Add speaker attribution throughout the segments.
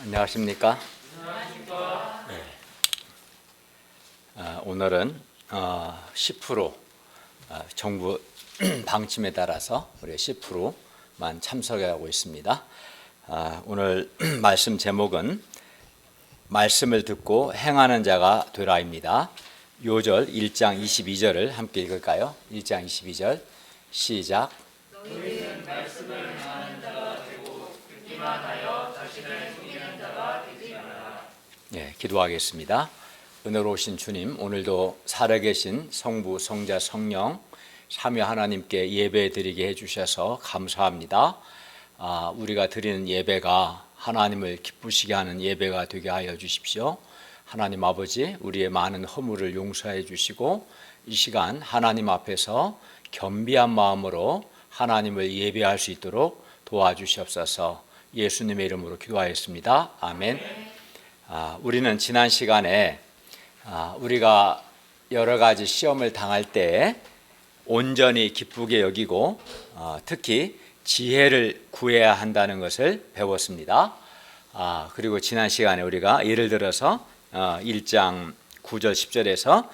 Speaker 1: 안녕하십니까? 네. 오늘은 10% 정부 방침에 따라서 우리 10%만 참석하고 있습니다. 오늘 말씀 제목은 말씀을 듣고 행하는 자가 되라입니다. 요절 1장 22절을 함께 읽을까요? 1장 22절 시작. 너희는 말씀을 행하는 자가 되고 듣기만 하여 자신을 속이는 자가 되지 말라. 예, 기도하겠습니다. 은혜로우신 주님, 오늘도 살아계신 성부, 성자, 성령 삼위 하나님께 예배드리게 해주셔서 감사합니다. 우리가 드리는 예배가 하나님을 기쁘시게 하는 예배가 되게 하여 주십시오. 하나님 아버지, 우리의 많은 허물을 용서해 주시고 이 시간 하나님 앞에서 겸비한 마음으로 하나님을 예배할 수 있도록 도와주시옵소서. 예수님의 이름으로 기도하였습니다. 아멘. 우리는 지난 시간에 우리가 여러 가지 시험을 당할 때 온전히 기쁘게 여기고 특히 지혜를 구해야 한다는 것을 배웠습니다. 그리고 지난 시간에 우리가 예를 들어서 1장 9절 10절에서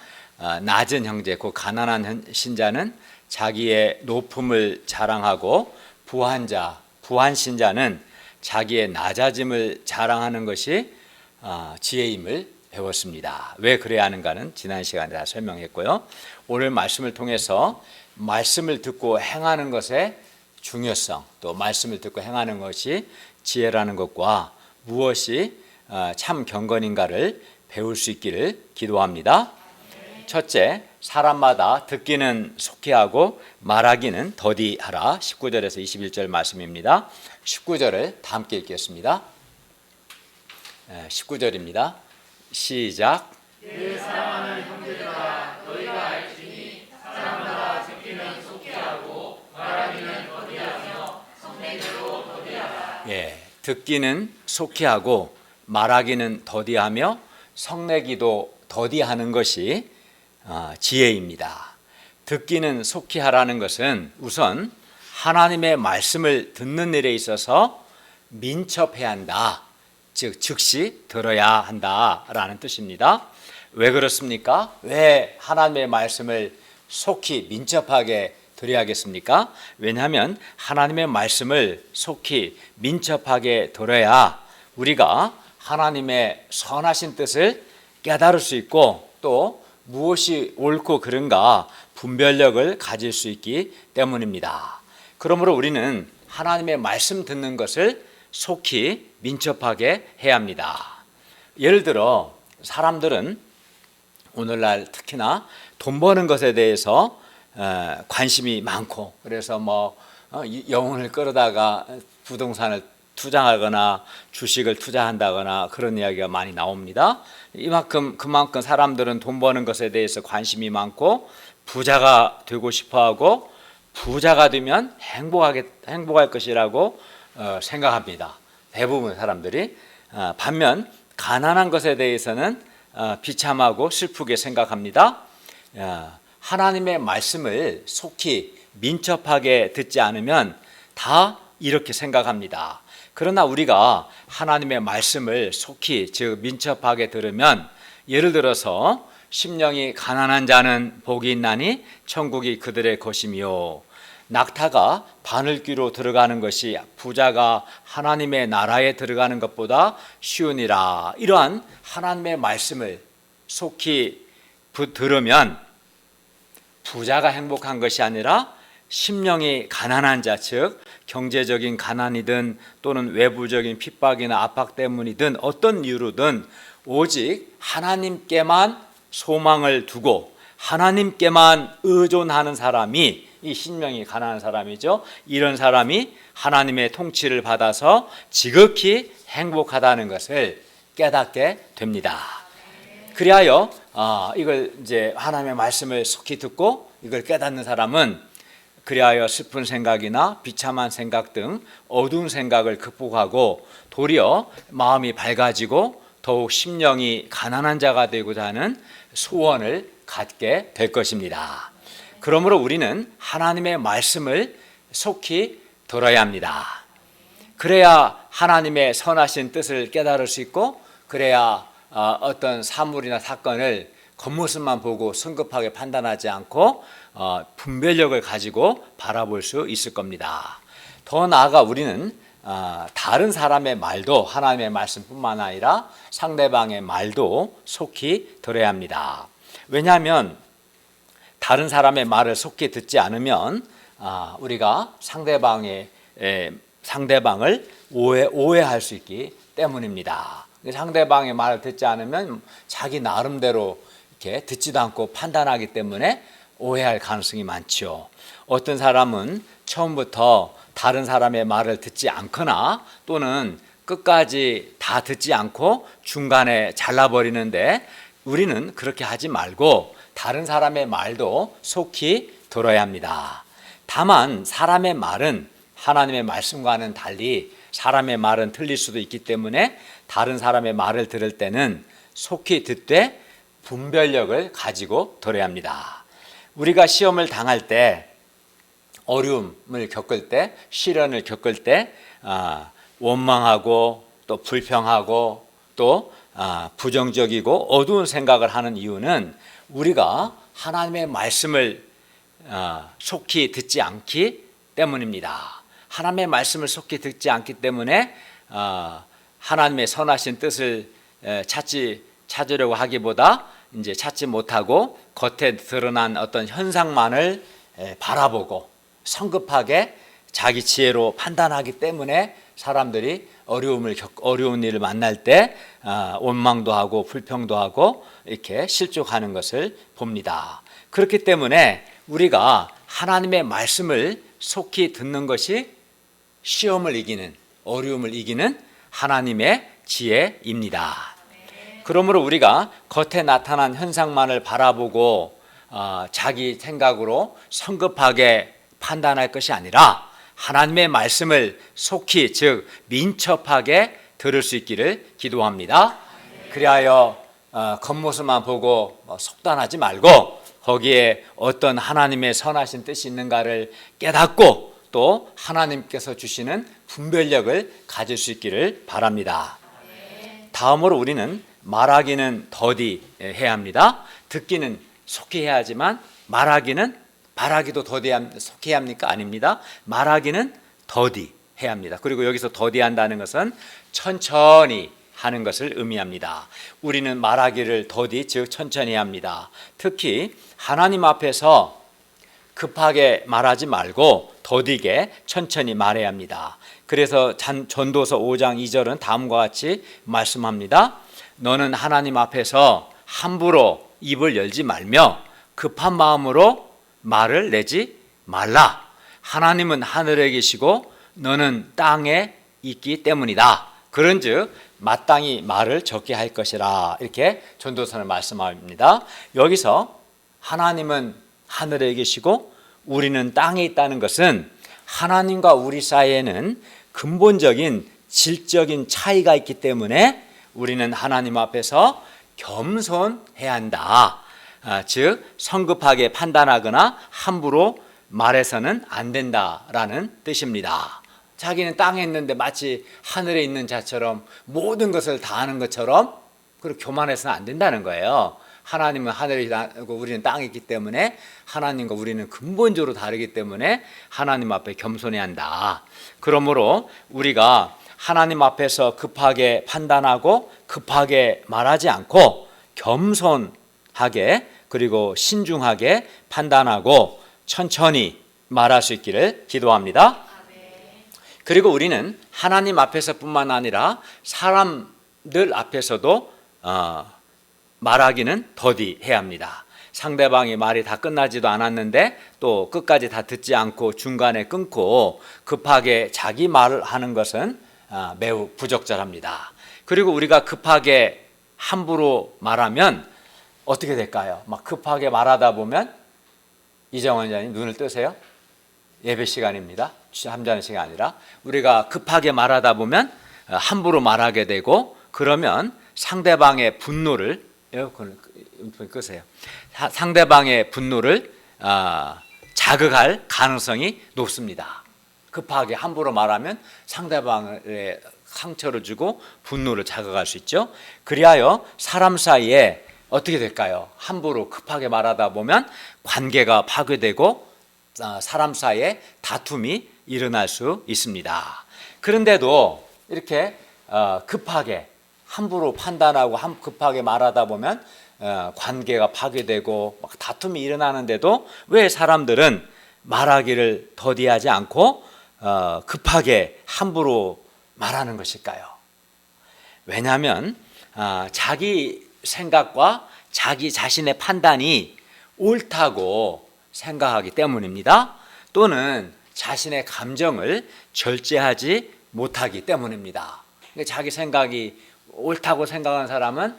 Speaker 1: 낮은 형제, 그 가난한 신자는 자기의 높음을 자랑하고 부한 신자는 자기의 낮아짐을 자랑하는 것이 지혜임을 배웠습니다. 왜 그래야 하는가는 지난 시간에 다 설명했고요. 오늘 말씀을 통해서 말씀을 듣고 행하는 것의 중요성, 또 말씀을 듣고 행하는 것이 지혜라는 것과 무엇이 참 경건인가를 배울 수 있기를 기도합니다. 첫째, 사람마다 듣기는 속히 하고 말하기는 더디 하라. 19절에서 21절 말씀입니다. 19절을 다 함께 읽겠습니다. 19절입니다. 시작. 내 사랑하는 형제들아, 너희가 알지니 사람마다 듣기는 속히 하고 말하기는 더디하며 성내기도 더디하라. 예, 듣기는 속히 하고 말하기는 더디하며 성내기도 더디하는 것이 지혜입니다. 듣기는 속히 하라는 것은 우선 하나님의 말씀을 듣는 일에 있어서 민첩해야 한다. 즉 즉시 들어야 한다라는 뜻입니다. 왜 그렇습니까? 왜 하나님의 말씀을 속히 민첩하게 들어야겠습니까? 왜냐하면 하나님의 말씀을 속히 민첩하게 들어야 우리가 하나님의 선하신 뜻을 깨달을 수 있고 또 무엇이 옳고 그른가 분별력을 가질 수 있기 때문입니다. 그러므로 우리는 하나님의 말씀 듣는 것을 속히 민첩하게 해야 합니다. 예를 들어 사람들은 오늘날 특히나 돈 버는 것에 대해서 관심이 많고 그래서 영혼을 끌어다가 부동산을 투자하거나 주식을 투자한다거나 그런 이야기가 많이 나옵니다. 그만큼 사람들은 돈 버는 것에 대해서 관심이 많고 부자가 되고 싶어하고 부자가 되면 행복할 것이라고 생각합니다. 대부분 사람들이. 반면 가난한 것에 대해서는 비참하고 슬프게 생각합니다. 하나님의 말씀을 속히 민첩하게 듣지 않으면 다 이렇게 생각합니다. 그러나 우리가 하나님의 말씀을 속히 즉 민첩하게 들으면 예를 들어서 심령이 가난한 자는 복이 있나니 천국이 그들의 것이며 낙타가 바늘귀로 들어가는 것이 부자가 하나님의 나라에 들어가는 것보다 쉬우니라. 이러한 하나님의 말씀을 속히 들으면 부자가 행복한 것이 아니라 심령이 가난한 자, 즉 경제적인 가난이든 또는 외부적인 핍박이나 압박 때문이든 어떤 이유로든 오직 하나님께만 소망을 두고 하나님께만 의존하는 사람이 이 심령이 가난한 사람이죠. 이런 사람이 하나님의 통치를 받아서 지극히 행복하다는 것을 깨닫게 됩니다. 그리하여 이걸 이제 하나님의 말씀을 속히 듣고 이걸 깨닫는 사람은 그리하여 슬픈 생각이나 비참한 생각 등 어두운 생각을 극복하고 도리어 마음이 밝아지고 더욱 심령이 가난한 자가 되고자 하는 소원을 갖게 될 것입니다. 그러므로 우리는 하나님의 말씀을 속히 들어야 합니다. 그래야 하나님의 선하신 뜻을 깨달을 수 있고, 그래야 어떤 사물이나 사건을 겉모습만 보고 성급하게 판단하지 않고 분별력을 가지고 바라볼 수 있을 겁니다. 더 나아가 우리는 다른 사람의 말도, 하나님의 말씀뿐만 아니라 상대방의 말도 속히 들어야 합니다. 왜냐하면 다른 사람의 말을 속히 듣지 않으면 우리가 상대방을 오해할 수 있기 때문입니다. 상대방의 말을 듣지 않으면 자기 나름대로 이렇게 듣지도 않고 판단하기 때문에 오해할 가능성이 많죠. 어떤 사람은 처음부터 다른 사람의 말을 듣지 않거나 또는 끝까지 다 듣지 않고 중간에 잘라버리는데, 우리는 그렇게 하지 말고 다른 사람의 말도 속히 들어야 합니다. 다만 사람의 말은 하나님의 말씀과는 달리 사람의 말은 틀릴 수도 있기 때문에 다른 사람의 말을 들을 때는 속히 듣되 분별력을 가지고 들어야 합니다. 우리가 시험을 당할 때, 어려움을 겪을 때, 시련을 겪을 때 원망하고 또 불평하고 또 부정적이고 어두운 생각을 하는 이유는 우리가 하나님의 말씀을 속히 듣지 않기 때문입니다. 하나님의 말씀을 속히 듣지 않기 때문에 하나님의 선하신 뜻을 찾으려고 하기보다 이제 찾지 못하고 겉에 드러난 어떤 현상만을 바라보고 성급하게 자기 지혜로 판단하기 때문에 사람들이 어려운 일을 만날 때 원망도 하고 불평도 하고 이렇게 실족하는 것을 봅니다. 그렇기 때문에 우리가 하나님의 말씀을 속히 듣는 것이 시험을 이기는, 어려움을 이기는 하나님의 지혜입니다. 그러므로 우리가 겉에 나타난 현상만을 바라보고 자기 생각으로 성급하게 판단할 것이 아니라 하나님의 말씀을 속히, 즉 민첩하게 들을 수 있기를 기도합니다. 그리하여 겉모습만 보고 속단하지 말고 거기에 어떤 하나님의 선하신 뜻이 있는가를 깨닫고 또 하나님께서 주시는 분별력을 가질 수 있기를 바랍니다. 다음으로 우리는 말하기는 더디 해야 합니다. 듣기는 속히 해야 하지만 말하기도 속히 해야 합니까? 아닙니다. 말하기는 더디 해야 합니다. 그리고 여기서 더디 한다는 것은 천천히 하는 것을 의미합니다. 우리는 말하기를 더디, 즉 천천히 해야 합니다. 특히 하나님 앞에서 급하게 말하지 말고 더디게 천천히 말해야 합니다. 그래서 전도서 5장 2절은 다음과 같이 말씀합니다. 너는 하나님 앞에서 함부로 입을 열지 말며 급한 마음으로 말을 내지 말라. 하나님은 하늘에 계시고 너는 땅에 있기 때문이다. 그런즉 마땅히 말을 적게 할 것이라. 이렇게 전도서는 말씀합니다. 여기서 하나님은 하늘에 계시고 우리는 땅에 있다는 것은 하나님과 우리 사이에는 근본적인 질적인 차이가 있기 때문에 우리는 하나님 앞에서 겸손해야 한다. 즉 성급하게 판단하거나 함부로 말해서는 안 된다라는 뜻입니다. 자기는 땅에 있는데 마치 하늘에 있는 자처럼 모든 것을 다 아는 것처럼 그렇게 교만해서는 안 된다는 거예요. 하나님은 하늘에 있고 우리는 땅에 있기 때문에 하나님과 우리는 근본적으로 다르기 때문에 하나님 앞에 겸손해야 한다. 그러므로 우리가 하나님 앞에서 급하게 판단하고 급하게 말하지 않고 겸손하게 그리고 신중하게 판단하고 천천히 말할 수 있기를 기도합니다. 그리고 우리는 하나님 앞에서뿐만 아니라 사람들 앞에서도 말하기는 더디 해야 합니다. 상대방이 말이 다 끝나지도 않았는데 또 끝까지 다 듣지 않고 중간에 끊고 급하게 자기 말을 하는 것은 매우 부적절합니다. 그리고 우리가 급하게 함부로 말하면 어떻게 될까요? 막 급하게 말하다 보면 이정원 장님 눈을 뜨세요. 예배 시간입니다. 잠자는 시간이 아니라 우리가 급하게 말하다 보면 함부로 말하게 되고 그러면 상대방의 분노를 에어컨을 끄세요. 상대방의 분노를 자극할 가능성이 높습니다. 급하게 함부로 말하면 상대방의 상처를 주고 분노를 자극할 수 있죠. 그리하여 사람 사이에 어떻게 될까요? 함부로 급하게 말하다 보면 관계가 파괴되고 사람 사이에 다툼이 일어날 수 있습니다. 그런데도 이렇게 급하게 함부로 판단하고 급하게 말하다 보면 관계가 파괴되고 막 다툼이 일어나는데도 왜 사람들은 말하기를 더디하지 않고 급하게 함부로 말하는 것일까요? 왜냐하면 자기 생각과 자기 자신의 판단이 옳다고 생각하기 때문입니다. 또는 자신의 감정을 절제하지 못하기 때문입니다. 자기 생각이 옳다고 생각하는 사람은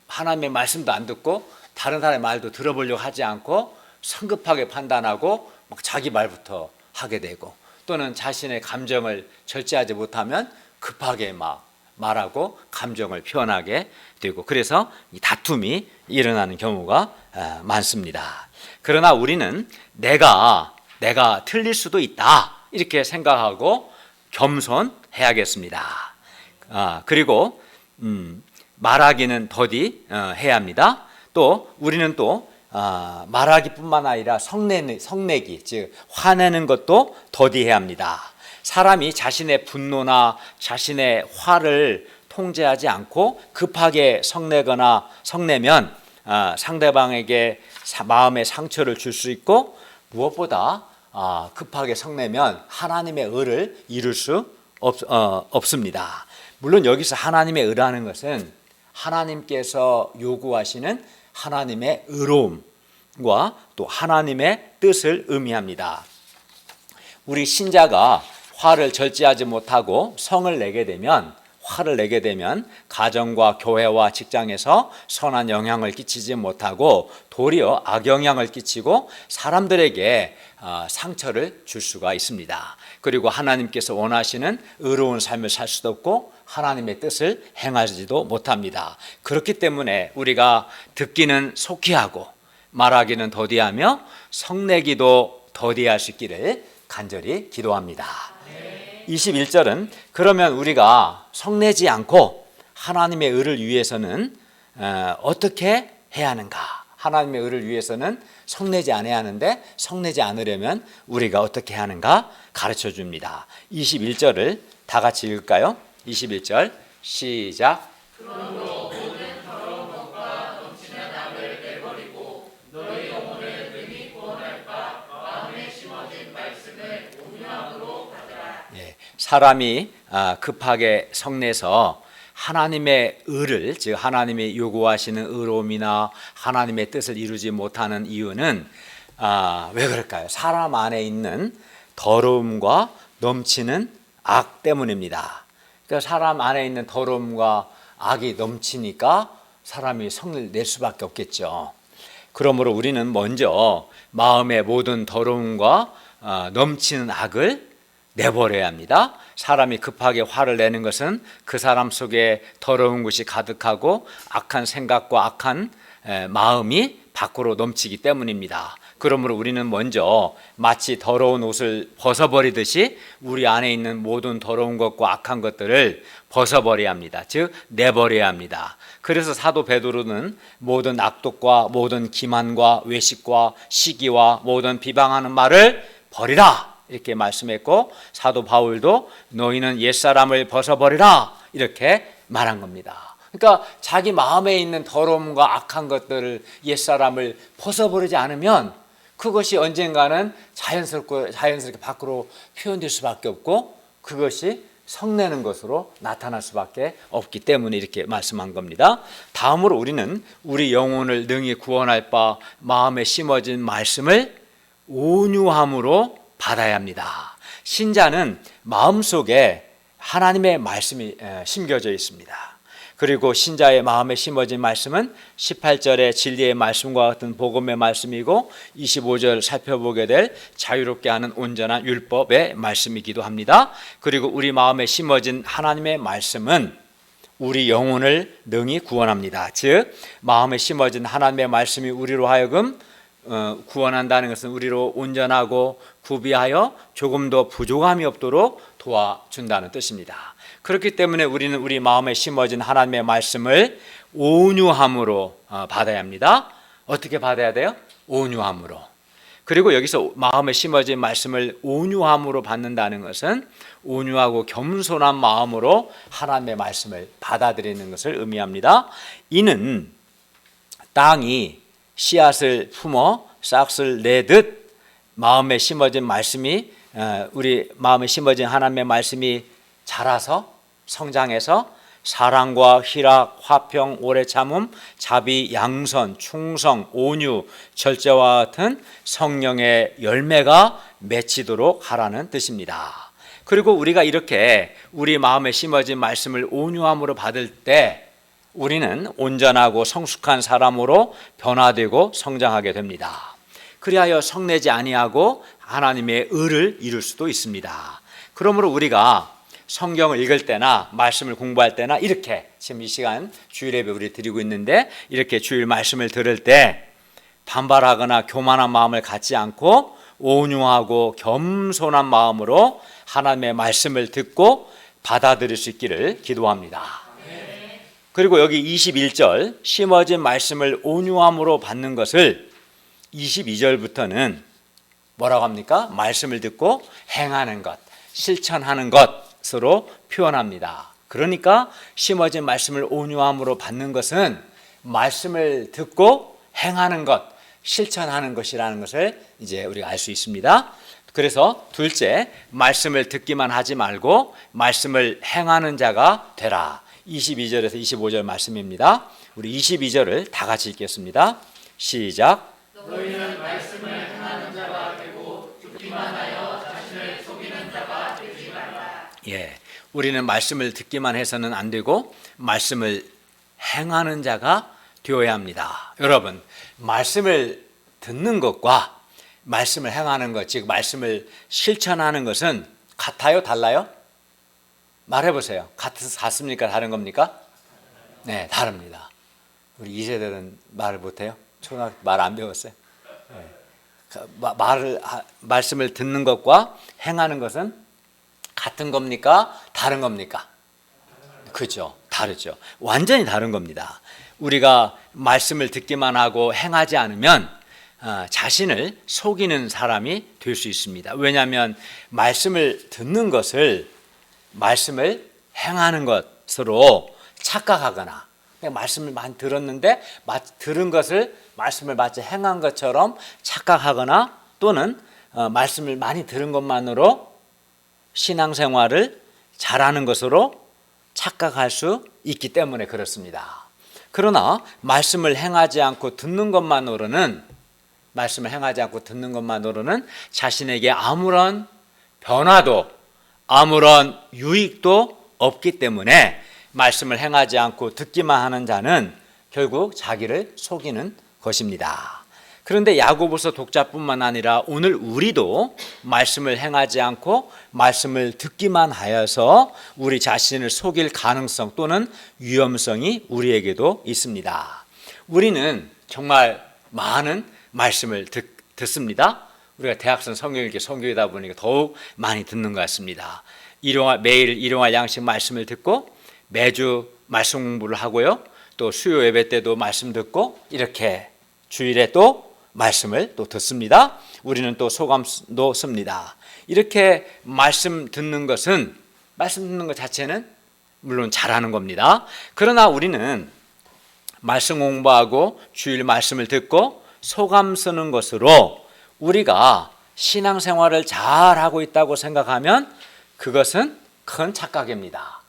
Speaker 1: 하나님의 말씀도 안 듣고 다른 사람의 말도 들어보려고 하지 않고 성급하게 판단하고 막 자기 말부터 하게 되고, 또는 자신의 감정을 절제하지 못하면 급하게 막 말하고 감정을 표현하게 되고, 그래서 이 다툼이 일어나는 경우가 많습니다. 그러나 우리는 내가 틀릴 수도 있다 이렇게 생각하고 겸손해야겠습니다. 그리고 말하기는 더디 해야 합니다. 또 우리는 또 말하기뿐만 아니라 성내기, 즉 화내는 것도 더디해야 합니다. 사람이 자신의 분노나 자신의 화를 통제하지 않고 급하게 성내면 상대방에게 마음의 상처를 줄 수 있고, 무엇보다 급하게 성내면 하나님의 의를 이룰 수 없습니다. 물론 여기서 하나님의 의라는 것은 하나님께서 요구하시는 하나님의 의로움과 또 하나님의 뜻을 의미합니다. 우리 신자가 화를 절제하지 못하고 화를 내게 되면 가정과 교회와 직장에서 선한 영향을 끼치지 못하고 도리어 악영향을 끼치고 사람들에게 상처를 줄 수가 있습니다. 그리고 하나님께서 원하시는 의로운 삶을 살 수도 없고 하나님의 뜻을 행하지도 못합니다. 그렇기 때문에 우리가 듣기는 속히 하고 말하기는 더디하며 성내기도 더디할 수 있기를 간절히 기도합니다. 21절은 그러면 우리가 성내지 않고 하나님의 의를 위해서는 어떻게 해야 하는가? 하나님의 의를 위해서는 성내지 않아야 하는데 성내지 않으려면 우리가 어떻게 해야 하는가 가르쳐 줍니다. 21절을 다 같이 읽을까요? 21절 시작. 그러므로 모든 더러운 것과 넘치는 악을 내버리고 너희 영혼을 능히 구원할 바 마음에 심어진 말씀을 온유함으로 받으라. 사람이 급하게 성내서 하나님의 의를, 즉 하나님이 요구하시는 의로움이나 하나님의 뜻을 이루지 못하는 이유는 왜 그럴까요? 사람 안에 있는 더러움과 넘치는 악 때문입니다. 그러니까 사람 안에 있는 더러움과 악이 넘치니까 사람이 성을 낼 수밖에 없겠죠. 그러므로 우리는 먼저 마음의 모든 더러움과 넘치는 악을 내버려야 합니다. 사람이 급하게 화를 내는 것은 그 사람 속에 더러운 것이 가득하고 악한 생각과 악한 마음이 밖으로 넘치기 때문입니다. 그러므로 우리는 먼저 마치 더러운 옷을 벗어버리듯이 우리 안에 있는 모든 더러운 것과 악한 것들을 벗어버려야 합니다. 즉 내버려야 합니다. 그래서 사도 베드로는 모든 악독과 모든 기만과 외식과 시기와 모든 비방하는 말을 버리라 이렇게 말씀했고, 사도 바울도 너희는 옛사람을 벗어버리라 이렇게 말한 겁니다. 그러니까 자기 마음에 있는 더러움과 악한 것들을, 옛사람을 벗어버리지 않으면 그것이 언젠가는 자연스럽게 밖으로 표현될 수밖에 없고 그것이 성내는 것으로 나타날 수밖에 없기 때문에 이렇게 말씀한 겁니다. 다음으로 우리는 우리 영혼을 능히 구원할 바 마음에 심어진 말씀을 온유함으로 받아야 합니다. 신자는 마음속에 하나님의 말씀이 심겨져 있습니다. 그리고 신자의 마음에 심어진 말씀은 18절의 진리의 말씀과 같은 복음의 말씀이고 25절 살펴보게 될 자유롭게 하는 온전한 율법의 말씀이기도 합니다. 그리고 우리 마음에 심어진 하나님의 말씀은 우리 영혼을 능히 구원합니다. 즉 마음에 심어진 하나님의 말씀이 우리로 하여금 구원한다는 것은 우리로 온전하고 구비하여 조금도 부족함이 없도록 도와준다는 뜻입니다. 그렇기 때문에 우리는 우리 마음에 심어진 하나님의 말씀을 온유함으로 받아야 합니다. 어떻게 받아야 돼요? 온유함으로. 그리고 여기서 마음에 심어진 말씀을 온유함으로 받는다는 것은 온유하고 겸손한 마음으로 하나님의 말씀을 받아들이는 것을 의미합니다. 이는 땅이 씨앗을 품어 싹을 내듯 마음에 심어진 말씀이 우리 마음에 심어진 하나님의 말씀이 자라서 성장해서 사랑과 희락, 화평, 오래 참음, 자비, 양선, 충성, 온유, 절제와 같은 성령의 열매가 맺히도록 하라는 뜻입니다. 그리고 우리가 이렇게 우리 마음에 심어진 말씀을 온유함으로 받을 때 우리는 온전하고 성숙한 사람으로 변화되고 성장하게 됩니다. 그리하여 성내지 아니하고 하나님의 의를 이룰 수도 있습니다. 그러므로 우리가 성경을 읽을 때나 말씀을 공부할 때나 이렇게 지금 이 시간 주일 예배 우리 드리고 있는데 이렇게 주일 말씀을 들을 때 반발하거나 교만한 마음을 갖지 않고 온유하고 겸손한 마음으로 하나님의 말씀을 듣고 받아들일 수 있기를 기도합니다. 그리고 여기 21절 심어진 말씀을 온유함으로 받는 것을 22절부터는 뭐라고 합니까? 말씀을 듣고 행하는 것, 실천하는 것으로 표현합니다. 그러니까 심어진 말씀을 온유함으로 받는 것은 말씀을 듣고 행하는 것, 실천하는 것이라는 것을 이제 우리가 알 수 있습니다. 그래서 둘째, 말씀을 듣기만 하지 말고 말씀을 행하는 자가 되라. 22절에서 25절 말씀입니다. 우리 22절을 다 같이 읽겠습니다. 시작.
Speaker 2: 너희는 말씀을 행하는 자가 되고 듣기만 하여 자신을 속이는 자가 되지 말라.
Speaker 1: 예, 우리는 말씀을 듣기만 해서는 안 되고 말씀을 행하는 자가 되어야 합니다. 여러분, 말씀을 듣는 것과 말씀을 행하는 것, 즉 말씀을 실천하는 것은 같아요? 달라요? 말해보세요. 같습니까? 다른 겁니까? 네, 다릅니다. 우리 2세들은 말을 못해요? 초등학교 말 안 배웠어요? 네. 말씀을 듣는 것과 행하는 것은 같은 겁니까? 다른 겁니까? 그죠? 다르죠. 완전히 다른 겁니다. 우리가 말씀을 듣기만 하고 행하지 않으면 자신을 속이는 사람이 될 수 있습니다. 왜냐하면 말씀을 듣는 것을 말씀을 행하는 것으로 착각하거나 말씀을 많이 들었는데 들은 것을 말씀을 마치 행한 것처럼 착각하거나 또는 말씀을 많이 들은 것만으로 신앙생활을 잘하는 것으로 착각할 수 있기 때문에 그렇습니다. 그러나 말씀을 행하지 않고 듣는 것만으로는 자신에게 아무런 변화도 아무런 유익도 없기 때문에 말씀을 행하지 않고 듣기만 하는 자는 결국 자기를 속이는 것입니다. 그런데 야고보서 독자뿐만 아니라 오늘 우리도 말씀을 행하지 않고 말씀을 듣기만 하여서 우리 자신을 속일 가능성 또는 위험성이 우리에게도 있습니다. 우리는 정말 많은 말씀을 듣습니다. 우리가 대학생 성경읽기 성교이다 보니까 더욱 많이 듣는 것 같습니다. 매일 일용할 양식 말씀을 듣고 매주 말씀 공부를 하고요. 또 수요 예배 때도 말씀 듣고 이렇게 주일에 또 말씀을 또 듣습니다. 우리는 또 소감도 씁니다. 이렇게 말씀 듣는 것 자체는 물론 잘하는 겁니다. 그러나 우리는 말씀 공부하고 주일 말씀을 듣고 소감 쓰는 것으로 우리가 신앙생활을 잘하고 있다고 생각하면 그것은 큰 착각입니다.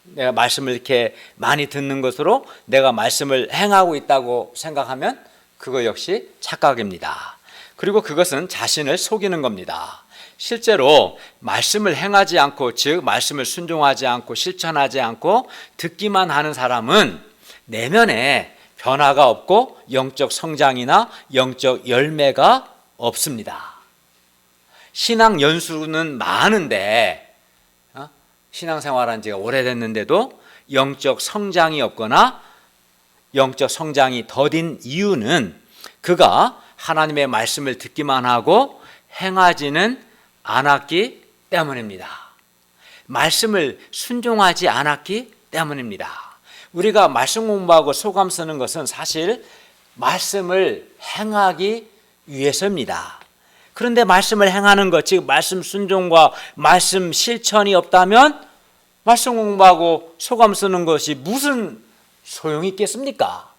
Speaker 1: 내가 말씀을 이렇게 많이 듣는 것으로 내가 말씀을 행하고 있다고 생각하면 그거 역시 착각입니다. 그리고 그것은 자신을 속이는 겁니다. 실제로 말씀을 행하지 않고, 즉 말씀을 순종하지 않고 실천하지 않고 듣기만 하는 사람은 내면에 변화가 없고 영적 성장이나 영적 열매가 없습니다. 신앙 연수는 많은데 신앙생활한 지가 오래됐는데도 영적 성장이 없거나 영적 성장이 더딘 이유는 그가 하나님의 말씀을 듣기만 하고 행하지는 않았기 때문입니다. 말씀을 순종하지 않았기 때문입니다. 우리가 말씀 공부하고 소감 쓰는 것은 사실 말씀을 행하기 위해서입니다. 그런데 말씀을 행하는 것, 즉 말씀 순종과 말씀 실천이 없다면 말씀 공부하고 소감 쓰는 것이 무슨 소용이 있겠습니까?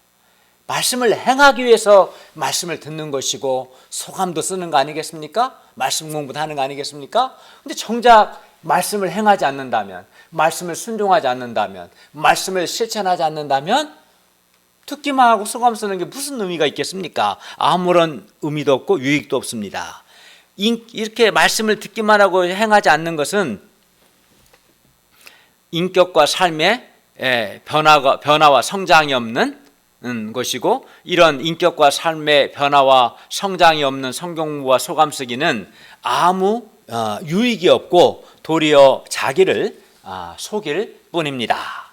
Speaker 1: 말씀을 행하기 위해서 말씀을 듣는 것이고 소감도 쓰는 거 아니겠습니까? 말씀 공부도 하는 거 아니겠습니까? 근데 정작 말씀을 행하지 않는다면, 말씀을 순종하지 않는다면, 말씀을 실천하지 않는다면 듣기만 하고 소감 쓰는 게 무슨 의미가 있겠습니까? 아무런 의미도 없고 유익도 없습니다. 이렇게 말씀을 듣기만 하고 행하지 않는 것은 인격과 삶의 변화와 성장이 없는 것이고, 이런 인격과 삶의 변화와 성장이 없는 성경공부와 소감 쓰기는 아무 유익이 없고 도리어 자기를 속일 뿐입니다.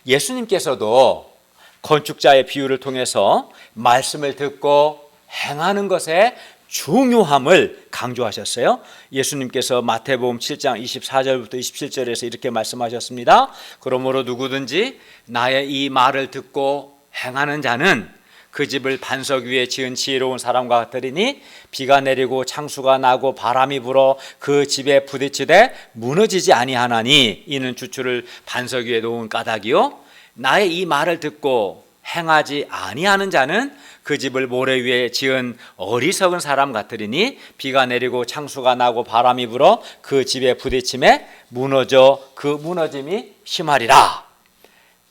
Speaker 1: 예수님께서도 건축자의 비유를 통해서 말씀을 듣고 행하는 것에 중요함을 강조하셨어요. 예수님께서 마태복음 7장 24절부터 27절에서 이렇게 말씀하셨습니다. 그러므로 누구든지 나의 이 말을 듣고 행하는 자는 그 집을 반석 위에 지은 지혜로운 사람과 같으리니 비가 내리고 창수가 나고 바람이 불어 그 집에 부딪히되 무너지지 아니하나니 이는 주추를 반석 위에 놓은 까닭이요 나의 이 말을 듣고 행하지 아니하는 자는 그 집을 모래 위에 지은 어리석은 사람 같으리니 비가 내리고 창수가 나고 바람이 불어 그 집에 부딪힘에 무너져 그 무너짐이 심하리라.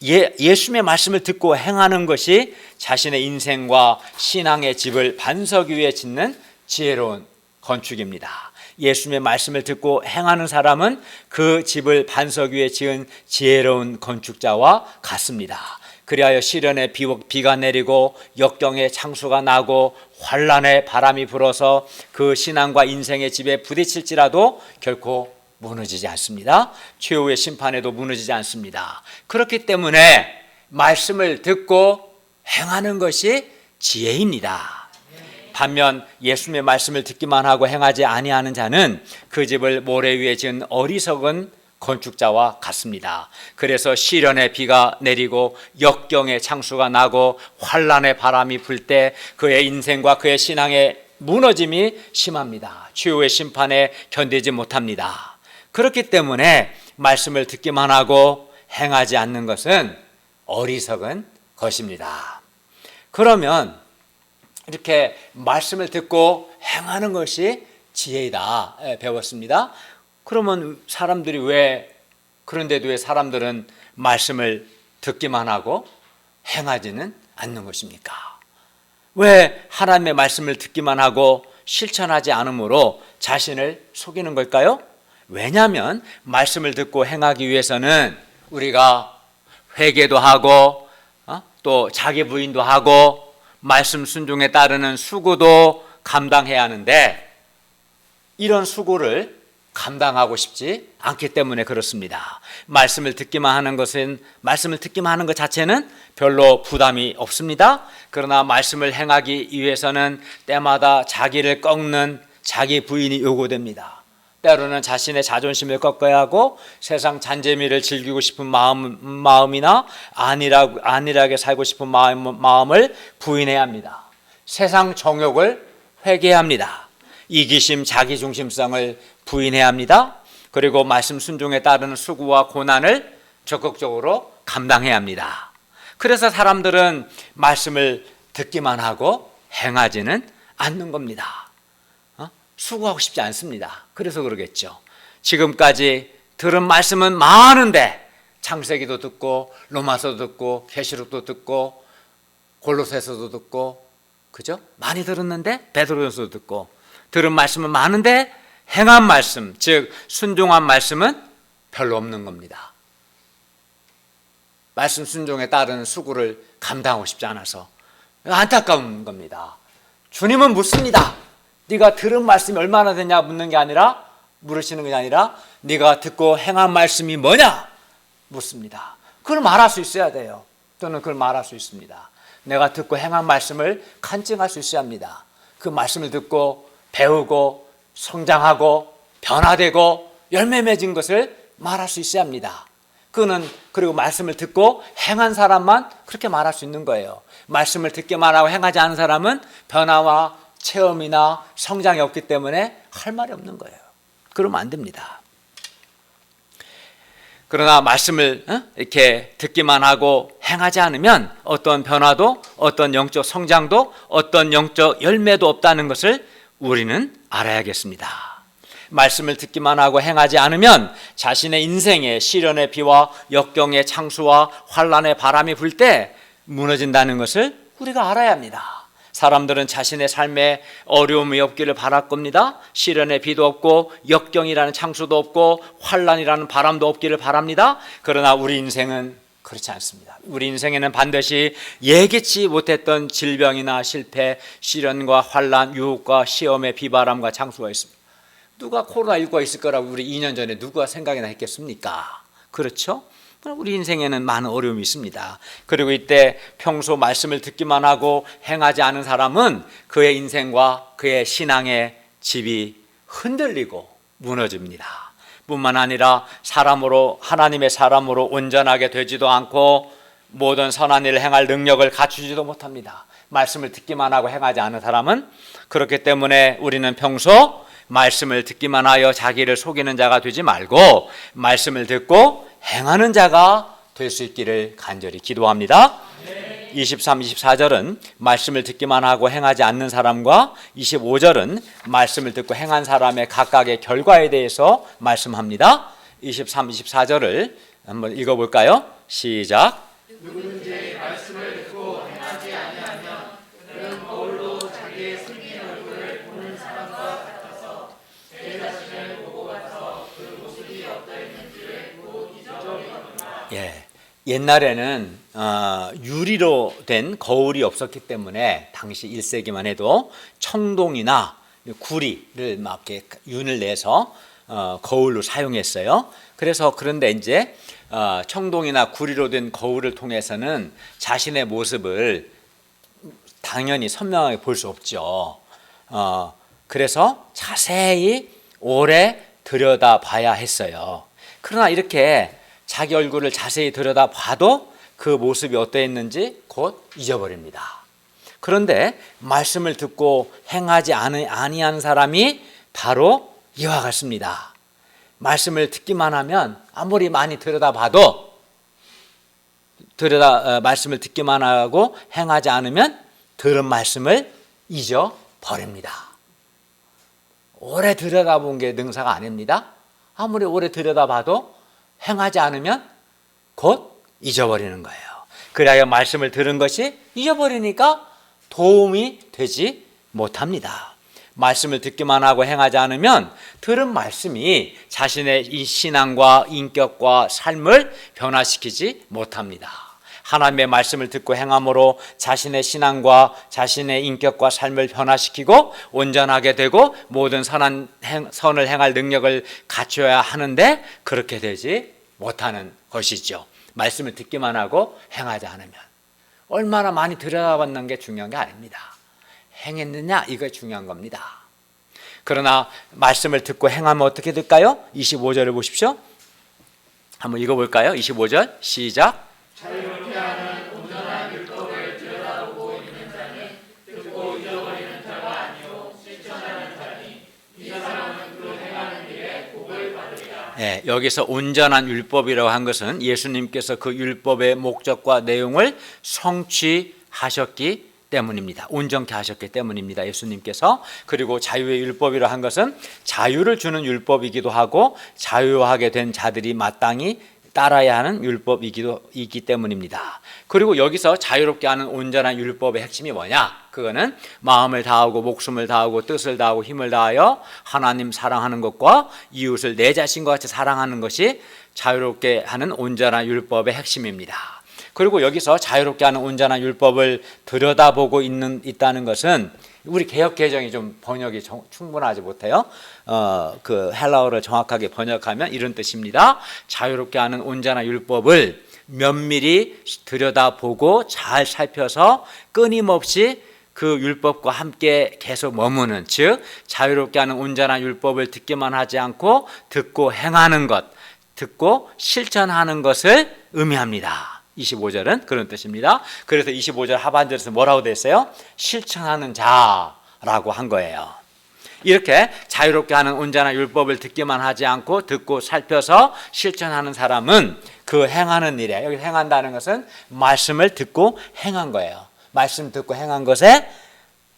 Speaker 1: 예수님의 말씀을 듣고 행하는 것이 자신의 인생과 신앙의 집을 반석 위에 짓는 지혜로운 건축입니다. 예수님의 말씀을 듣고 행하는 사람은 그 집을 반석 위에 지은 지혜로운 건축자와 같습니다. 그리하여 시련에 비가 내리고 역경에 창수가 나고 환란에 바람이 불어서 그 신앙과 인생의 집에 부딪힐지라도 결코 무너지지 않습니다. 최후의 심판에도 무너지지 않습니다. 그렇기 때문에 말씀을 듣고 행하는 것이 지혜입니다. 반면 예수님의 말씀을 듣기만 하고 행하지 아니하는 자는 그 집을 모래 위에 지은 어리석은 건축자와 같습니다. 그래서 시련에 비가 내리고 역경에 창수가 나고 환란의 바람이 불 때 그의 인생과 그의 신앙의 무너짐이 심합니다. 최후의 심판에 견디지 못합니다. 그렇기 때문에 말씀을 듣기만 하고 행하지 않는 것은 어리석은 것입니다. 그러면 이렇게 말씀을 듣고 행하는 것이 지혜이다 배웠습니다. 그러면 사람들이 그런데도 왜 사람들은 말씀을 듣기만 하고 행하지는 않는 것입니까? 왜 하나님의 말씀을 듣기만 하고 실천하지 않으므로 자신을 속이는 걸까요? 왜냐하면 말씀을 듣고 행하기 위해서는 우리가 회개도 하고 또 자기 부인도 하고 말씀 순종에 따르는 수고도 감당해야 하는데 이런 수고를 감당하고 싶지 않기 때문에 그렇습니다. 말씀을 듣기만 하는 것 자체는 별로 부담이 없습니다. 그러나 말씀을 행하기 위해서는 때마다 자기를 꺾는 자기 부인이 요구됩니다. 때로는 자신의 자존심을 꺾어야 하고 세상 잔재미를 즐기고 싶은 마음이나 안일하게 살고 싶은 마음을 부인해야 합니다. 세상 정욕을 회개해야 합니다. 이기심, 자기중심성을 부인해야 합니다. 그리고 말씀 순종에 따르는 수고와 고난을 적극적으로 감당해야 합니다. 그래서 사람들은 말씀을 듣기만 하고 행하지는 않는 겁니다. 수고하고 싶지 않습니다. 그래서 그러겠죠. 지금까지 들은 말씀은 많은데 창세기도 듣고 로마서도 듣고 계시록도 듣고 골로새서도 듣고 그죠? 많이 들었는데 베드로전서도 듣고 들은 말씀은 많은데 행한 말씀, 즉 순종한 말씀은 별로 없는 겁니다. 말씀 순종에 따른 수고를 감당하고 싶지 않아서 안타까운 겁니다. 주님은 묻습니다. 네가 들은 말씀이 얼마나 되냐 묻는 게 아니라 물으시는 게 아니라 네가 듣고 행한 말씀이 뭐냐 묻습니다. 그걸 말할 수 있어야 돼요. 또는 그걸 말할 수 있습니다. 내가 듣고 행한 말씀을 간증할 수 있어야 합니다. 그 말씀을 듣고 배우고 성장하고 변화되고 열매 맺은 것을 말할 수 있어야 합니다. 그는 그리고 말씀을 듣고 행한 사람만 그렇게 말할 수 있는 거예요. 말씀을 듣기만 하고 행하지 않은 사람은 변화와 체험이나 성장이 없기 때문에 할 말이 없는 거예요. 그러면 안 됩니다. 그러나 말씀을 이렇게 듣기만 하고 행하지 않으면 어떤 변화도 어떤 영적 성장도 어떤 영적 열매도 없다는 것을 우리는 알아야겠습니다. 말씀을 듣기만 하고 행하지 않으면 자신의 인생에 시련의 비와 역경의 창수와 환란의 바람이 불 때 무너진다는 것을 우리가 알아야 합니다. 사람들은 자신의 삶에 어려움이 없기를 바랄 겁니다. 시련의 비도 없고 역경이라는 창수도 없고 환란이라는 바람도 없기를 바랍니다. 그러나 우리 인생은 그렇지 않습니다. 우리 인생에는 반드시 예기치 못했던 질병이나 실패, 시련과 환란, 유혹과 시험의 비바람과 창수가 있습니다. 누가 코로나19가 있을 거라고 우리 2년 전에 누가 생각이나 했겠습니까? 그렇죠? 우리 인생에는 많은 어려움이 있습니다. 그리고 이때 평소 말씀을 듣기만 하고 행하지 않은 사람은 그의 인생과 그의 신앙의 집이 흔들리고 무너집니다. 뿐만 아니라 사람으로 하나님의 사람으로 온전하게 되지도 않고 모든 선한 일을 행할 능력을 갖추지도 못합니다. 말씀을 듣기만 하고 행하지 않은 사람은 그렇기 때문에 우리는 평소 말씀을 듣기만 하여 자기를 속이는 자가 되지 말고 말씀을 듣고 행하는 자가 될 수 있기를 간절히 기도합니다. 23, 24절은 말씀을 듣기만 하고 행하지 않는 사람과 25절은 말씀을 듣고 행한 사람의 각각의 결과에 대해서 말씀합니다. 23, 24절을 한번 읽어볼까요? 시작.
Speaker 2: 누구든지 말씀을 듣고 행하지 아니하면 그는 거울로 자기의 생긴 얼굴을 보는 사람과 같아서 제 자신을 보고 와서 그 모습이 어떠했는지를 곧 잊어버리는구나.
Speaker 1: 옛날에는 유리로 된 거울이 없었기 때문에 당시 1세기만 해도 청동이나 구리를 막 이렇게 윤을 내서 거울로 사용했어요. 그래서 그런데 이제 청동이나 구리로 된 거울을 통해서는 자신의 모습을 당연히 선명하게 볼 수 없죠. 그래서 자세히 오래 들여다봐야 했어요. 그러나 이렇게 자기 얼굴을 자세히 들여다봐도 그 모습이 어떠했는지 곧 잊어버립니다. 그런데 말씀을 듣고 행하지 아니한 사람이 바로 이와 같습니다. 말씀을 듣기만 하면 아무리 많이 들여다봐도 말씀을 듣기만 하고 행하지 않으면 들은 말씀을 잊어버립니다. 오래 들여다본 게 능사가 아닙니다. 아무리 오래 들여다봐도 행하지 않으면 곧 잊어버리는 거예요. 그래야 말씀을 들은 것이 잊어버리니까 도움이 되지 못합니다. 말씀을 듣기만 하고 행하지 않으면 들은 말씀이 자신의 이 신앙과 인격과 삶을 변화시키지 못합니다. 하나님의 말씀을 듣고 행함으로 자신의 신앙과 자신의 인격과 삶을 변화시키고 온전하게 되고 모든 선을 행할 능력을 갖춰야 하는데 그렇게 되지 못하는 것이죠. 말씀을 듣기만 하고 행하지 않으면 얼마나 많이 들여다봤는 게 중요한 게 아닙니다. 행했느냐 이거 중요한 겁니다. 그러나 말씀을 듣고 행하면 어떻게 될까요? 25절을 보십시오. 한번 읽어볼까요? 25절 시작.
Speaker 2: 자유롭게 하는 온전한 율법을 들여다보고 있는 자는 듣고 잊어버리는 자가 아니요 실천하는 자니 이 사람은 그 행하는 일에 복을 받으리라.
Speaker 1: 여기서 온전한 율법이라고 한 것은 예수님께서 그 율법의 목적과 내용을 성취하셨기 때문입니다. 온전케 하셨기 때문입니다. 예수님께서. 그리고 자유의 율법이라 한 것은 자유를 주는 율법이기도 하고 자유하게 된 자들이 마땅히 따라야 하는 율법이기 때문입니다. 그리고 여기서 자유롭게 하는 온전한 율법의 핵심이 뭐냐? 그거는 마음을 다하고 목숨을 다하고 뜻을 다하고 힘을 다하여 하나님 사랑하는 것과 이웃을 내 자신과 같이 사랑하는 것이 자유롭게 하는 온전한 율법의 핵심입니다. 그리고 여기서 자유롭게 하는 온전한 율법을 들여다보고 있다는 것은 우리 개역 개정이 좀 번역이 충분하지 못해요. 그 헬라어를 정확하게 번역하면 이런 뜻입니다. 자유롭게 하는 온전한 율법을 면밀히 들여다보고 잘 살펴서 끊임없이 그 율법과 함께 계속 머무는, 즉 자유롭게 하는 온전한 율법을 듣기만 하지 않고 듣고 행하는 것, 듣고 실천하는 것을 의미합니다. 25절은 그런 뜻입니다. 그래서 25절 하반절에서 뭐라고 되어 있어요? 실천하는 자라고 한 거예요. 이렇게 자유롭게 하는 온전한 율법을 듣기만 하지 않고 듣고 살펴서 실천하는 사람은 그 행하는 일에, 여기 행한다는 것은 말씀을 듣고 행한 거예요. 말씀 듣고 행한 것에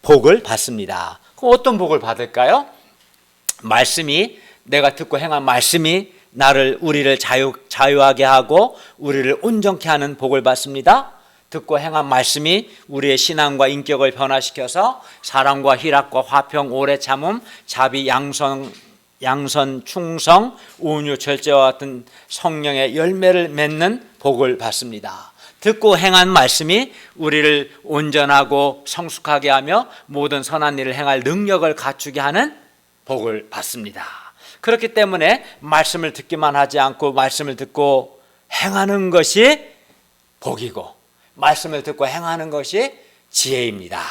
Speaker 1: 복을 받습니다. 그럼 어떤 복을 받을까요? 말씀이, 내가 듣고 행한 말씀이 우리를 자유하게 하고 우리를 온전케 하는 복을 받습니다. 듣고 행한 말씀이 우리의 신앙과 인격을 변화시켜서 사랑과 희락과 화평, 오래 참음, 자비, 양선, 충성, 온유, 절제와 같은 성령의 열매를 맺는 복을 받습니다. 듣고 행한 말씀이 우리를 온전하고 성숙하게 하며 모든 선한 일을 행할 능력을 갖추게 하는 복을 받습니다. 그렇기 때문에 말씀을 듣기만 하지 않고 말씀을 듣고 행하는 것이 복이고 말씀을 듣고 행하는 것이 지혜입니다.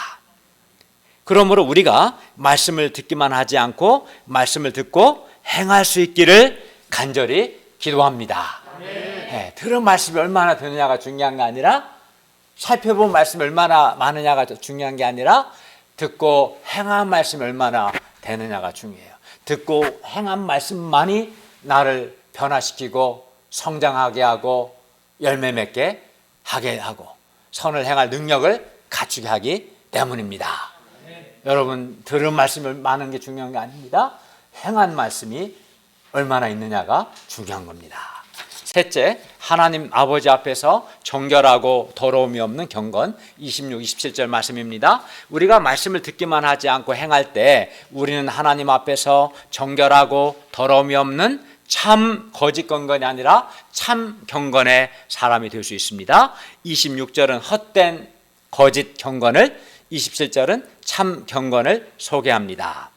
Speaker 1: 그러므로 우리가 말씀을 듣기만 하지 않고 말씀을 듣고 행할 수 있기를 간절히 기도합니다. 네, 들은 말씀이 얼마나 되느냐가 중요한 게 아니라, 살펴본 말씀이 얼마나 많으냐가 중요한 게 아니라, 듣고 행한 말씀이 얼마나 되느냐가 중요해요. 듣고 행한 말씀만이 나를 변화시키고 성장하게 하고 열매 맺게 하게 하고 선을 행할 능력을 갖추게 하기 때문입니다. 여러분, 들은 말씀이 많은 게 중요한 게 아닙니다. 행한 말씀이 얼마나 있느냐가 중요한 겁니다. 셋째, 하나님 아버지 앞에서 정결하고 더러움이 없는 경건, 26, 27절 말씀입니다. 우리가 말씀을 듣기만 하지 않고 행할 때 우리는 하나님 앞에서 정결하고 더러움이 없는 참 거짓 경건이 아니라 참 경건의 사람이 될 수 있습니다. 26절은 헛된 거짓 경건을, 27절은 참 경건을 소개합니다.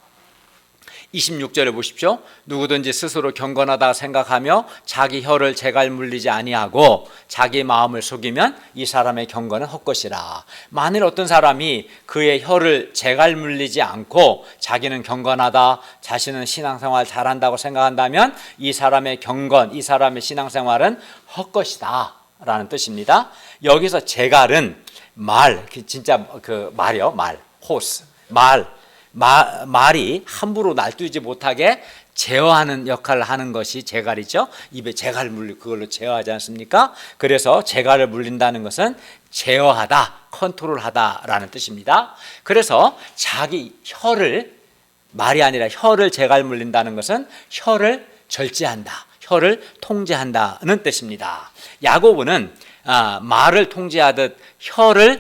Speaker 1: 26절에 보십시오. 누구든지 스스로 경건하다 생각하며 자기 혀를 제갈 물리지 아니하고 자기 마음을 속이면 이 사람의 경건은 헛것이라. 만일 어떤 사람이 그의 혀를 제갈 물리지 않고 자기는 경건하다, 자신은 신앙생활 잘한다고 생각한다면 이 사람의 경건, 이 사람의 신앙생활은 헛것이다 라는 뜻입니다. 여기서 제갈은 말, 진짜 그 말이요, 말, 호스, 말이 함부로 날뛰지 못하게 제어하는 역할을 하는 것이 제갈이죠. 입에 제갈 물리, 그걸로 제어하지 않습니까? 그래서 제갈을 물린다는 것은 제어하다, 컨트롤하다라는 뜻입니다. 그래서 자기 혀를, 말이 아니라 혀를 제갈 물린다는 것은 혀를 절제한다, 혀를 통제한다는 뜻입니다. 야고보는 말을 통제하듯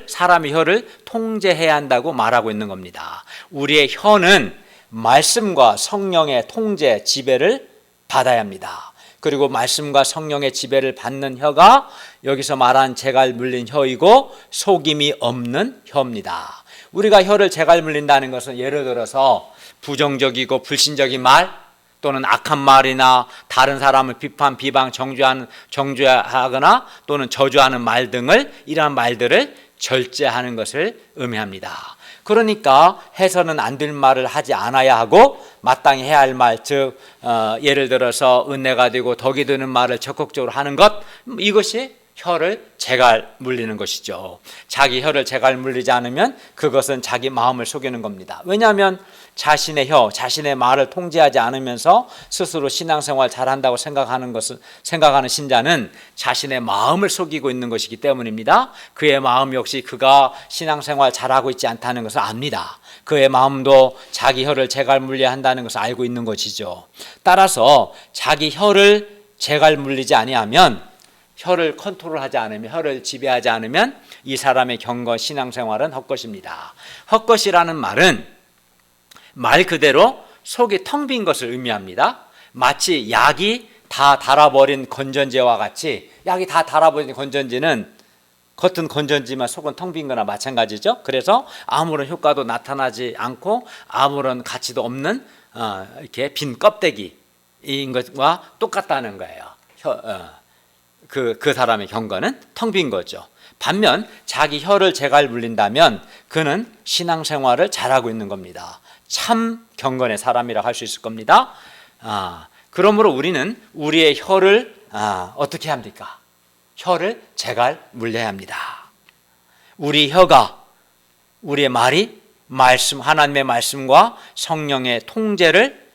Speaker 1: 사람의 혀를 통제해야 한다고 말하고 있는 겁니다. 우리의 혀는 말씀과 성령의 통제, 지배를 받아야 합니다. 그리고 말씀과 성령의 지배를 받는 혀가 여기서 말한 제갈 물린 혀이고 속임이 없는 혀입니다. 우리가 혀를 제갈 물린다는 것은 예를 들어서 부정적이고 불신적인 말, 또는 악한 말이나 다른 사람을 비방, 정죄하거나 또는 저주하는 말 등을, 이러한 말들을 절제하는 것을 의미합니다. 그러니까 해서는 안 될 말을 하지 않아야 하고 마땅히 해야 할 말, 즉 예를 들어서 은혜가 되고 덕이 되는 말을 적극적으로 하는 것, 이것이 혀를 제갈 물리는 것이죠. 자기 혀를 제갈 물리지 않으면 그것은 자기 마음을 속이는 겁니다. 왜냐하면 자신의 혀, 자신의 말을 통제하지 않으면서 스스로 신앙생활 잘한다고 생각하는 신자는 자신의 마음을 속이고 있는 것이기 때문입니다. 그의 마음 역시 그가 신앙생활 잘하고 있지 않다는 것을 압니다. 그의 마음도 자기 혀를 제갈 물려야 한다는 것을 알고 있는 것이죠. 따라서 자기 혀를 제갈 물리지 아니하면, 혀를 컨트롤하지 않으면, 혀를 지배하지 않으면 이 사람의 경건 신앙생활은 헛것입니다. 헛것이라는 말은 말 그대로 속이 텅 빈 것을 의미합니다. 마치 약이 다 달아버린 건전지와 같이, 약이 다 달아버린 건전지는 겉은 건전지만 속은 텅 빈 거나 마찬가지죠. 그래서 아무런 효과도 나타나지 않고 아무런 가치도 없는 이렇게 빈 껍데기인 것과 똑같다는 거예요. 그 사람의 경건은 텅 빈 거죠. 반면 자기 혀를 제갈 물린다면 그는 신앙생활을 잘하고 있는 겁니다. 참 경건의 사람이라 할 수 있을 겁니다. 그러므로 우리는 우리의 혀를 어떻게 합니까? 혀를 제갈 물려야 합니다. 우리 혀가, 우리의 말이 하나님의 말씀과 성령의 통제를,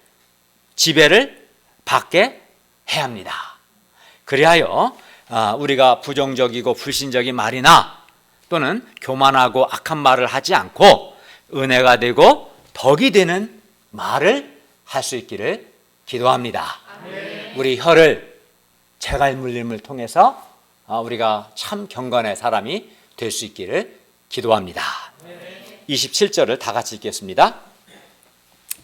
Speaker 1: 지배를 받게 해야 합니다. 그리하여 우리가 부정적이고 불신적인 말이나 또는 교만하고 악한 말을 하지 않고 은혜가 되고 덕이 되는 말을 할 수 있기를 기도합니다. 아멘. 우리 혀를 제갈 물림을 통해서 우리가 참 경건의 사람이 될 수 있기를 기도합니다. 아멘. 27절을 다 같이 읽겠습니다.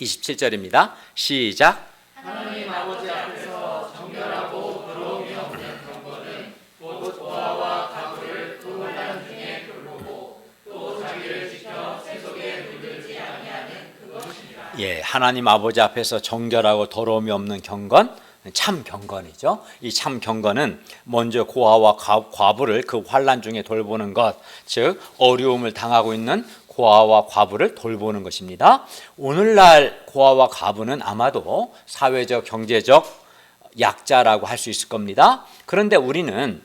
Speaker 1: 27절입니다. 시작.
Speaker 2: 하나님 아버지 앞에서 정결하고 더러움이 없는 경건은 곧 보아와 가부를 그 혼란 중에 돌보고 또 자기를 지켜 세속에 물들지 아니하는 그것입니다.
Speaker 1: 예, 하나님 아버지 앞에서 정결하고 더러움이 없는 경건, 참 경건이죠. 이 참 경건은 먼저 고아와 과부를 그 환난 중에 돌보는 것, 즉 어려움을 당하고 있는 고아와 과부를 돌보는 것입니다. 오늘날 고아와 과부는 아마도 사회적, 경제적 약자라고 할 수 있을 겁니다. 그런데 우리는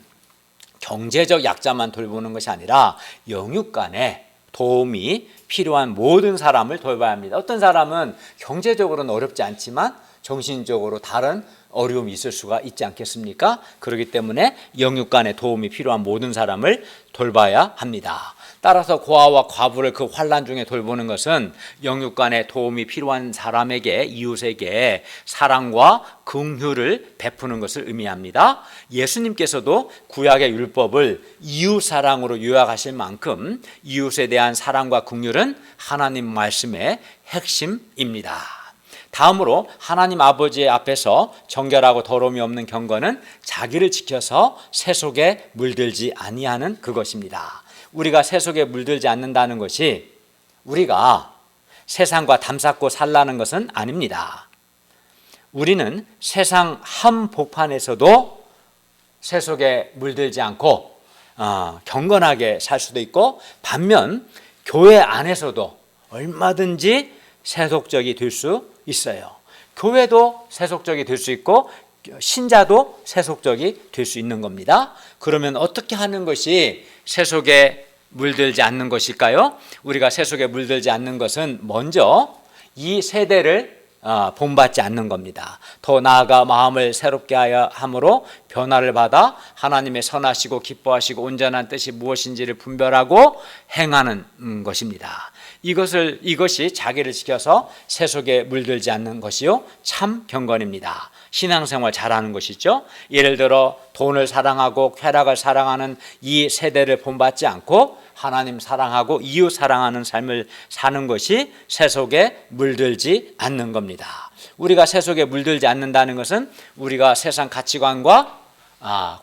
Speaker 1: 경제적 약자만 돌보는 것이 아니라 영육 간에 도움이 필요한 모든 사람을 돌봐야 합니다. 어떤 사람은 경제적으로는 어렵지 않지만 정신적으로 다른 어려움이 있을 수가 있지 않겠습니까? 그렇기 때문에 영육 간에 도움이 필요한 모든 사람을 돌봐야 합니다. 따라서 고아와 과부를 그 환난 중에 돌보는 것은 영육 간에 도움이 필요한 사람에게, 이웃에게 사랑과 긍휼을 베푸는 것을 의미합니다. 예수님께서도 구약의 율법을 이웃 사랑으로 요약하실 만큼 이웃에 대한 사랑과 긍휼은 하나님 말씀의 핵심입니다. 다음으로 하나님 아버지 앞에서 정결하고 더러움이 없는 경건은 자기를 지켜서 세속에 물들지 아니하는 그것입니다. 우리가 세속에 물들지 않는다는 것이 우리가 세상과 담쌓고 살라는 것은 아닙니다. 우리는 세상 한복판에서도 세속에 물들지 않고 경건하게 살 수도 있고, 반면 교회 안에서도 얼마든지 세속적이 될 수 있어요. 교회도 세속적이 될 수 있고 신자도 세속적이 될 수 있는 겁니다. 그러면 어떻게 하는 것이 세속에 물들지 않는 것일까요? 우리가 세속에 물들지 않는 것은 먼저 이 세대를 본받지 않는 겁니다. 더 나아가 마음을 새롭게 하여 함으로 변화를 받아 하나님의 선하시고 기뻐하시고 온전한 뜻이 무엇인지를 분별하고 행하는 것입니다. 이것이 자기를 지켜서 세속에 물들지 않는 것이요 참 경건입니다. 신앙생활 잘하는 것이죠. 예를 들어 돈을 사랑하고 쾌락을 사랑하는 이 세대를 본받지 않고 하나님 사랑하고 이웃 사랑하는 삶을 사는 것이 세속에 물들지 않는 겁니다. 우리가 세속에 물들지 않는다는 것은 우리가 세상 가치관과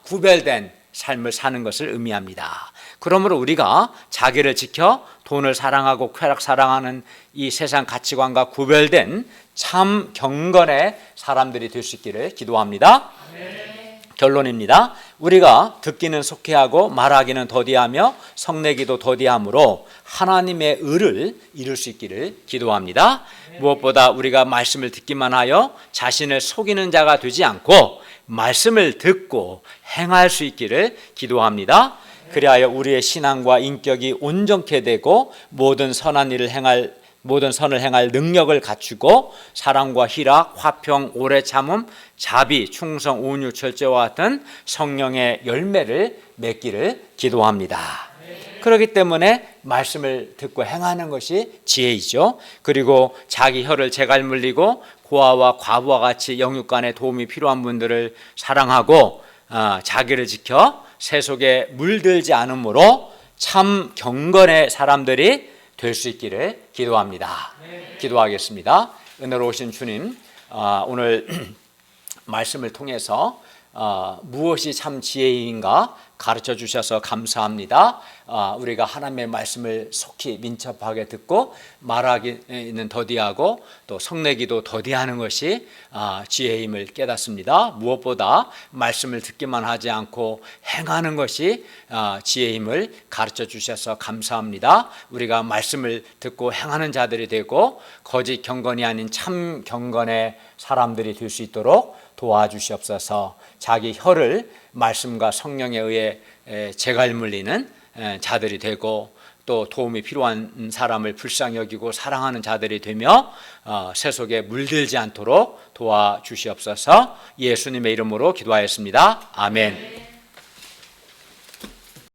Speaker 1: 구별된 삶을 사는 것을 의미합니다. 그러므로 우리가 자기를 지켜 돈을 사랑하고 쾌락 사랑하는 이 세상 가치관과 구별된 참 경건의 사람들이 될 수 있기를 기도합니다. 네. 결론입니다. 우리가 듣기는 속히하고 말하기는 더디하며 성내기도 더디함으로 하나님의 의를 이룰 수 있기를 기도합니다. 무엇보다 우리가 말씀을 듣기만 하여 자신을 속이는 자가 되지 않고 말씀을 듣고 행할 수 있기를 기도합니다. 그리하여 우리의 신앙과 인격이 온전케 되고 모든 선을 행할 능력을 갖추고 사랑과 희락, 화평, 오래 참음, 자비, 충성, 온유, 절제와 같은 성령의 열매를 맺기를 기도합니다. 그렇기 때문에 말씀을 듣고 행하는 것이 지혜이죠. 그리고 자기 혀를 제갈 물리고 고아와 과부와 같이 영육 간에 도움이 필요한 분들을 사랑하고 자기를 지켜 세속에 물들지 않으므로 참 경건의 사람들이 될 수 있기를 기도합니다. 기도하겠습니다. 은혜로우신 주님, 오늘 말씀을 통해서 무엇이 참 지혜인가 가르쳐 주셔서 감사합니다. 우리가 하나님의 말씀을 속히 민첩하게 듣고 말하기는 더디하고 또 성내기도 더디하는 것이 지혜임을 깨닫습니다. 무엇보다 말씀을 듣기만 하지 않고 행하는 것이 지혜임을 가르쳐 주셔서 감사합니다. 우리가 말씀을 듣고 행하는 자들이 되고 거짓 경건이 아닌 참 경건의 사람들이 될 수 있도록 도와주시옵소서. 자기 혀를 말씀과 성령에 의해 재갈 물리는 자들이 되고 또 도움이 필요한 사람을 불쌍히 여기고 사랑하는 자들이 되며 세속에 물들지 않도록 도와주시옵소서. 예수님의 이름으로 기도하였습니다. 아멘.